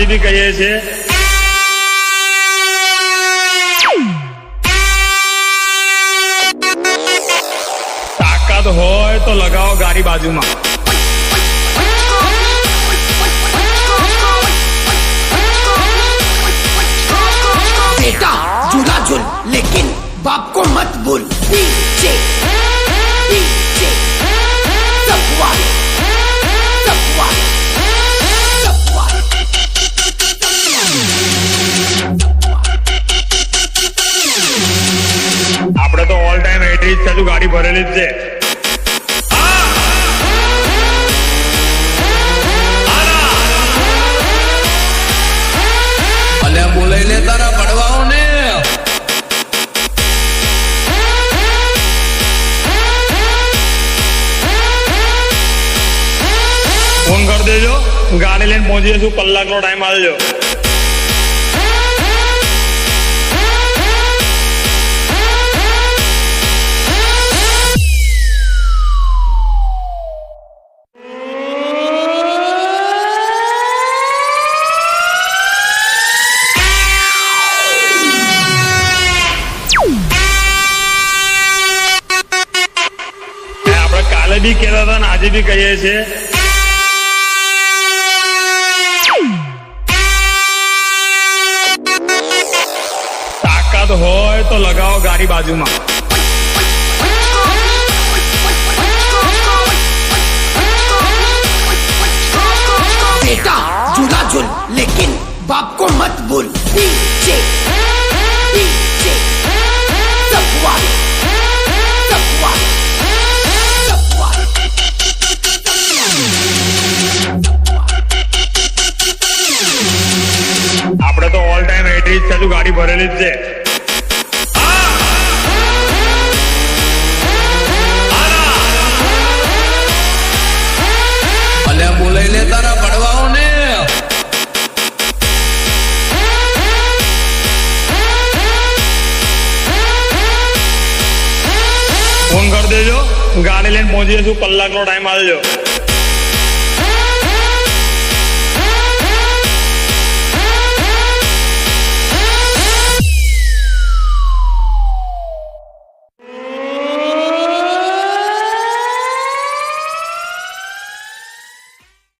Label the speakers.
Speaker 1: આજે બી કહીએ છીએ તાકાત હોય તો લગાવો ગાડી બાજુમાં.
Speaker 2: बेटा झूला झूल लेकिन बाप को मत बोल. पीछे पीछे सवाल सवाल सवाल.
Speaker 1: આપણે તો ઓલ ટાઈમ 80 જ છે, ગાડી ભરેલી જ છે.
Speaker 3: બોલાઈ લે તારા પડવાઓ ને.
Speaker 1: ફોન કરી દેજો, ગાડી લઈને પહોંચી જશું, કલાકનો ટાઈમ આલજો. કાલે બી કહેતા હતા ને આજે બી કહીએ છીએ તાકાત હોય તો લગાવો ગાડી બાજુમાં.
Speaker 2: बेटा झूला झूल लेकिन बाप को मत बोल. पीछे पीछे सवाल सवाल सवाल.
Speaker 1: આપણે તો ઓલ ટાઈમ 80 જ છે, ગાડી ભરેલી જ છે.
Speaker 3: બોલાઈ લે તારા પડવાઓ ને.
Speaker 1: ફોન કરી દેજો, ગાડી લઈને પહોંચી જશું, કલાકનો ટાઈમ આલજો.